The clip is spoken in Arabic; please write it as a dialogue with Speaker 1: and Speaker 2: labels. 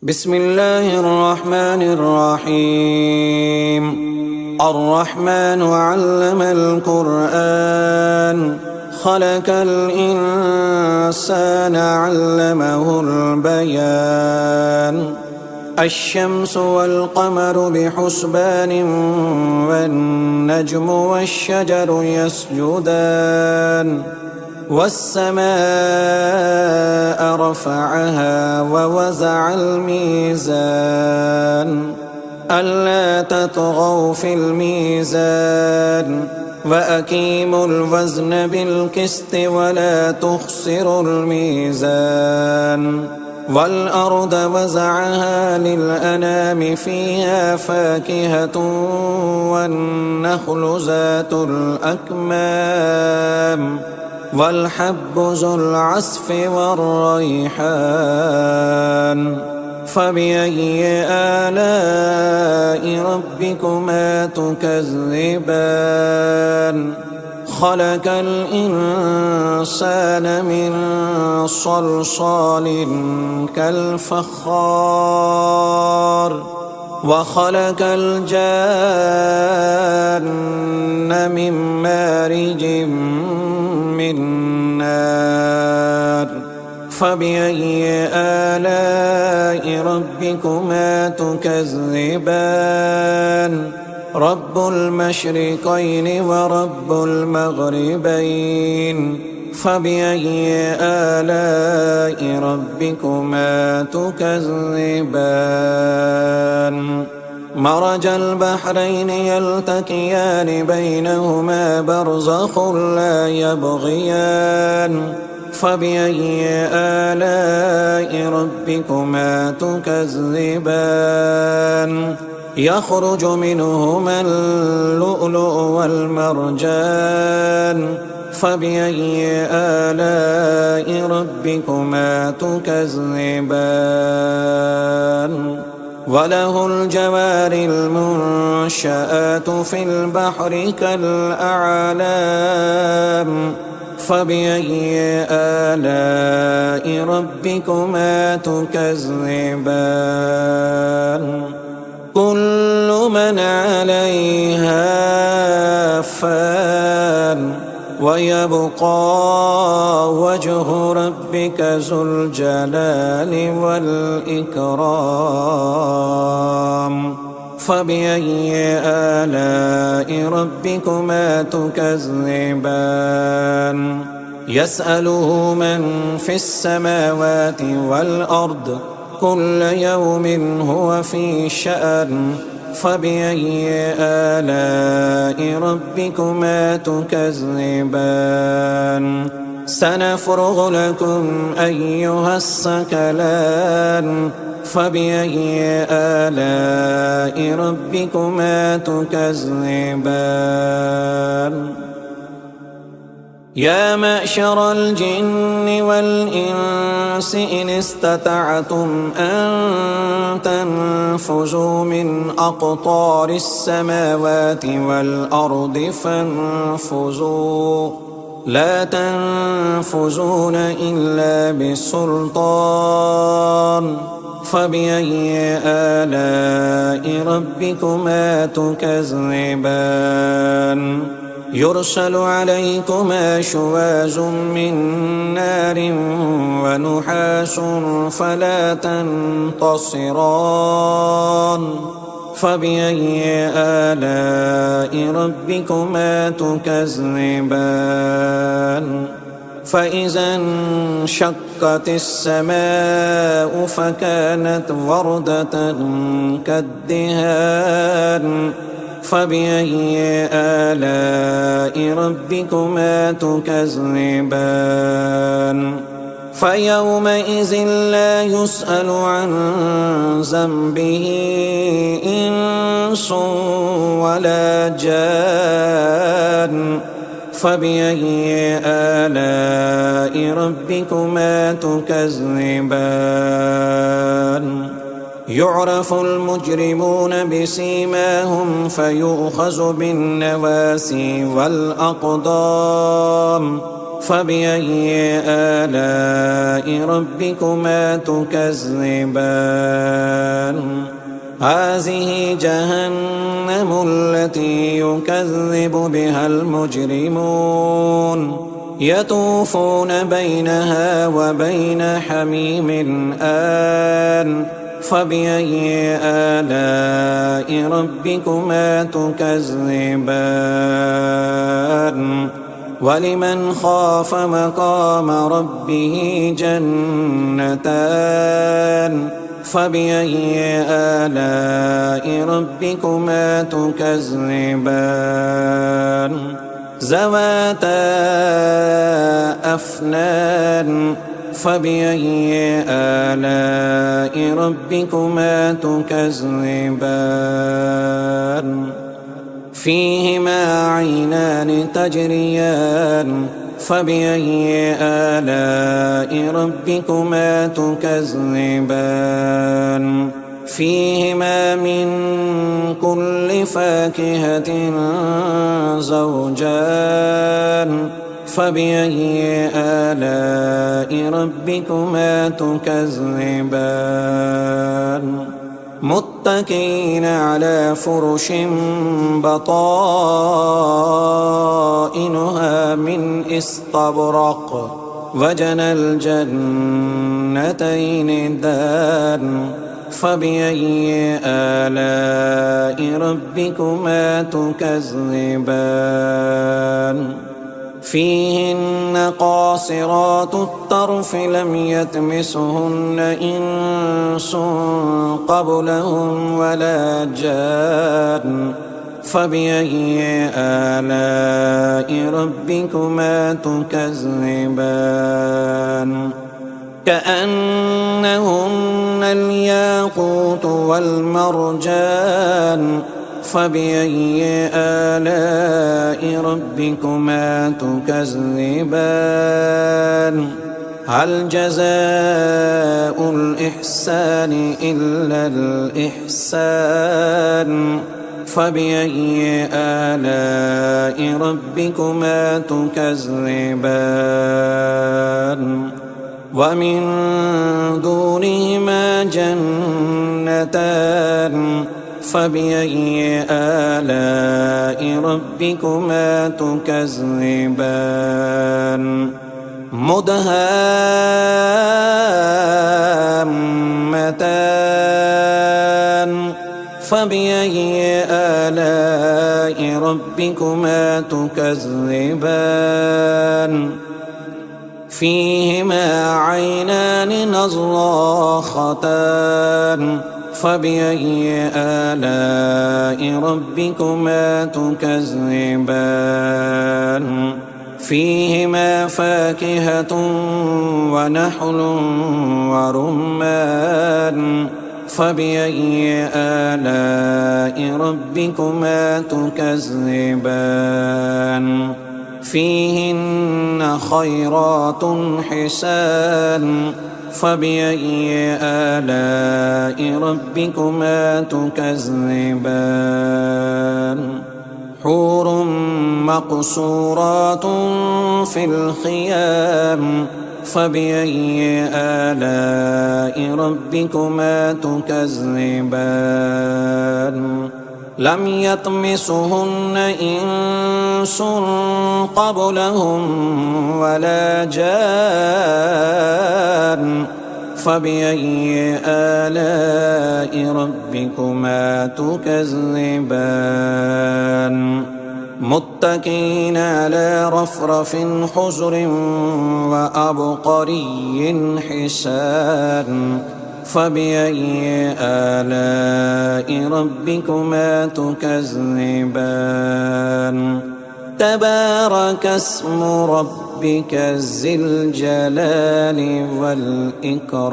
Speaker 1: بسم الله الرحمن الرحيم. الرحمن علم القرآن خلق الإنسان علمه البيان. الشمس والقمر بحسبان والنجم والشجر يسجدان والسماء رفعها ووزع الميزان ألا تطغوا في الميزان وأقيموا الوزن بالقسط ولا تخسروا الميزان. والأرض وزعها للأنام فيها فاكهة والنخل ذات الأكمام والحب ذو العصف والريحان. فبأي آلاء ربكما تكذبان؟ خلق الإنسان من صلصال كالفخار وخلق الجان من مارج من نار. فبأي آلاء ربكما تكذبان؟ رب المشرقين ورب المغربين. فبأي آلاء ربكما تكذبان؟ مرج البحرين يلتقيان بينهما برزخ لا يبغيان. فبأي آلاء ربكما تكذبان؟ يخرج منهما اللؤلؤ والمرجان. فبأي آلاء ربكما تكذبان؟ وله الجوار المنشآت في البحر كالأعلام. فبأي آلاء ربكما تكذبان؟ كل من عليها فان ويبقى وجه ربك ذو الجلال والإكرام. فبأي آلاء ربكما تكذبان؟ يسأله من في السماوات والأرض كل يوم هو في شأن. فبأي آلاء ربكما تكذبان؟ سنفرغ لكم أيها الثقلان. فبأي آلاء ربكما تكذبان؟ يا معشر الجن والإنس إن استطعتم أن تنفذوا من أقطار السماوات والأرض فانفذوا لا تنفذون إلا بسلطان. فبأي آلاء ربكما تكذبان؟ يرسل عليكما شواظ من نار ونحاس فلا تنتصران. فبأي آلاء ربكما تكذبان؟ فإذا انشقت السماء فكانت وردة كالدهان. فبأي آلاء ربكما تكذبان؟ فيومئذ لا يسأل عن ذنبه إنس ولا جان. فبأي آلاء ربكما تكذبان؟ يعرف المجرمون بسيماهم فيؤخذ بالنواسي والأقدام. فبأي آلاء ربكما تكذبان هذه جهنم التي يكذب بها المجرمون يطوفون بينها وبين حميم آن فبأي آلاء ربكما تكذبان ولمن خاف مقام ربه جنتان فبأي آلاء ربكما تكذبان ذواتا أفنان فبأي آلاء ربكما تكذبان فيهما عينان تجريان فبأي آلاء ربكما تكذبان فيهما من كل فاكهة زوجان فبأي آلاء ربكما تكذبان متكئين على فرش بطائنها من استبرق وجنى الجنتين دان فبأي آلاء ربكما تكذبان فيهن قاصرات الطرف لم يطمثهن إنس قبلهم ولا جان فبأي آلاء ربكما تكذبان كأنهن الياقوت والمرجان فبأي آلاء ربكما تكذبان هل جزاء الإحسان إلا الإحسان فبأي آلاء ربكما تكذبان ومن دونهما جنتان فبأي آلاء ربكما تكذبان مدهامتان فبأي آلاء ربكما تكذبان فيهما عينان نضاختان فبأي آلاء ربكما تكذبان فيهما فاكهة ونحل ورمان فبأي آلاء ربكما تكذبان فيهن خيرات حسان فبأي آلاء ربكما تكذبان حور مقصورات في الخيام فبأي آلاء ربكما تكذبان لم يطمثهن إنس قبلهم ولا جان فبأي آلاء ربكما تكذبان متكئين على رفرف خضر وعبقري حسان فبأي آلاء ربكما تكذبان تبارك اسم ربك ذي الجلال والإكرام.